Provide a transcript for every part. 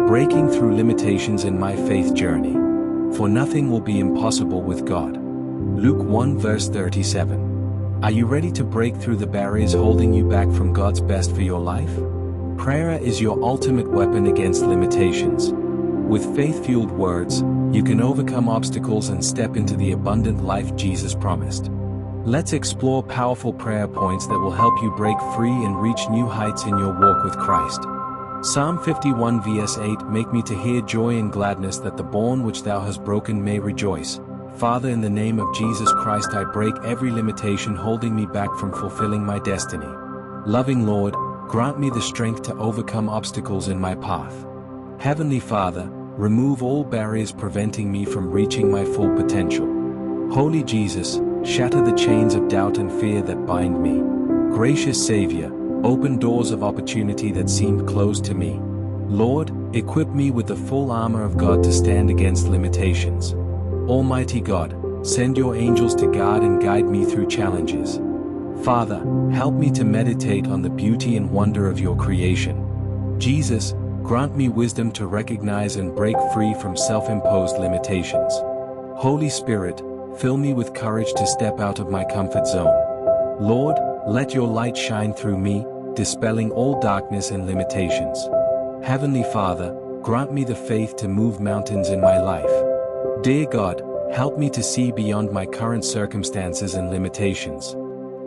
breaking through limitations in my faith journey. For nothing will be impossible with God. Luke 1 verse 37. Are you ready to break through the barriers holding you back from God's best for your life? Prayer is your ultimate weapon against limitations. With faith-fueled words, you can overcome obstacles and step into the abundant life Jesus promised. Let's explore powerful prayer points that will help you break free and reach new heights in your walk with Christ. Psalm 51 vs 8. Make me to hear joy and gladness, that the bone which thou hast broken may rejoice. Father, in the name of Jesus Christ, I break every limitation holding me back from fulfilling my destiny. Loving Lord, grant me the strength to overcome obstacles in my path. Heavenly Father, remove all barriers preventing me from reaching my full potential. Holy Jesus, shatter the chains of doubt and fear that bind me. Gracious Savior, open doors of opportunity that seemed closed to me. Lord, equip me with the full armor of God to stand against limitations. Almighty God, send your angels to guard and guide me through challenges. Father, help me to meditate on the beauty and wonder of your creation. Jesus, grant me wisdom to recognize and break free from self-imposed limitations. Holy Spirit, fill me with courage to step out of my comfort zone. Lord, let your light shine through me, dispelling all darkness and limitations. Heavenly Father, grant me the faith to move mountains in my life. Dear God, help me to see beyond my current circumstances and limitations.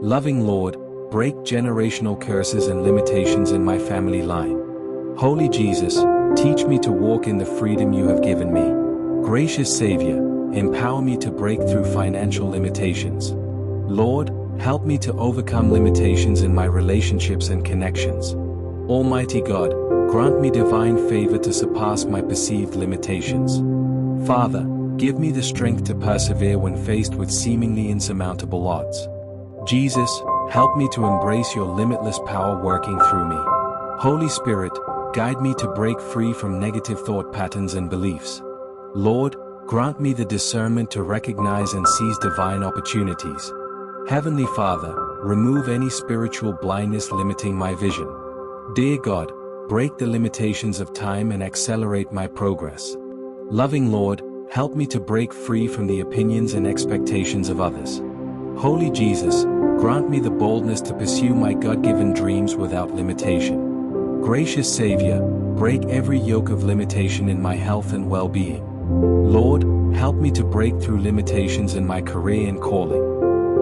Loving Lord, break generational curses and limitations in my family line. Holy Jesus, teach me to walk in the freedom you have given me. Gracious Savior, empower me to break through financial limitations. Lord, help me to overcome limitations in my relationships and connections. Almighty God, grant me divine favor to surpass my perceived limitations. Father, give me the strength to persevere when faced with seemingly insurmountable odds. Jesus, help me to embrace your limitless power working through me. Holy Spirit, guide me to break free from negative thought patterns and beliefs. Lord, grant me the discernment to recognize and seize divine opportunities. Heavenly Father, remove any spiritual blindness limiting my vision. Dear God, break the limitations of time and accelerate my progress. Loving Lord, help me to break free from the opinions and expectations of others. Holy Jesus, grant me the boldness to pursue my God-given dreams without limitation. Gracious Savior, break every yoke of limitation in my health and well-being. Lord, help me to break through limitations in my career and calling.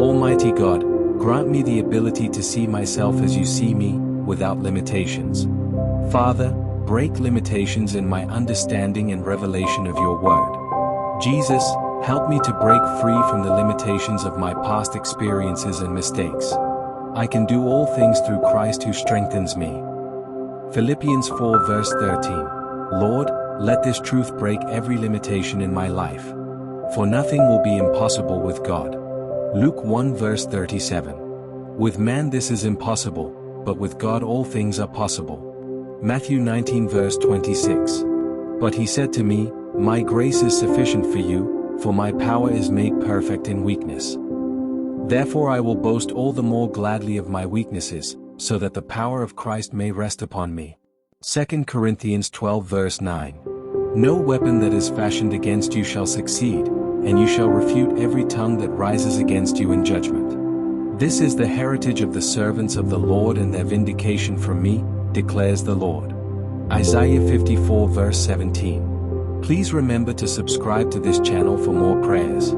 Almighty God, grant me the ability to see myself as you see me, without limitations. Father, break limitations in my understanding and revelation of your word. Jesus, help me to break free from the limitations of my past experiences and mistakes. I can do all things through Christ who strengthens me. Philippians 4 verse 13. Lord, let this truth break every limitation in my life. For nothing will be impossible with God. Luke 1 verse 37. With man this is impossible, but with God all things are possible. Matthew 19 verse 26. But he said to me, My grace is sufficient for you, for my power is made perfect in weakness. Therefore I will boast all the more gladly of my weaknesses, so that the power of Christ may rest upon me. 2 Corinthians 12 verse 9. No weapon that is fashioned against you shall succeed, and you shall refute every tongue that rises against you in judgment. This is the heritage of the servants of the Lord, and their vindication from me, declares the Lord. Isaiah 54 verse 17. Please remember to subscribe to this channel for more prayers.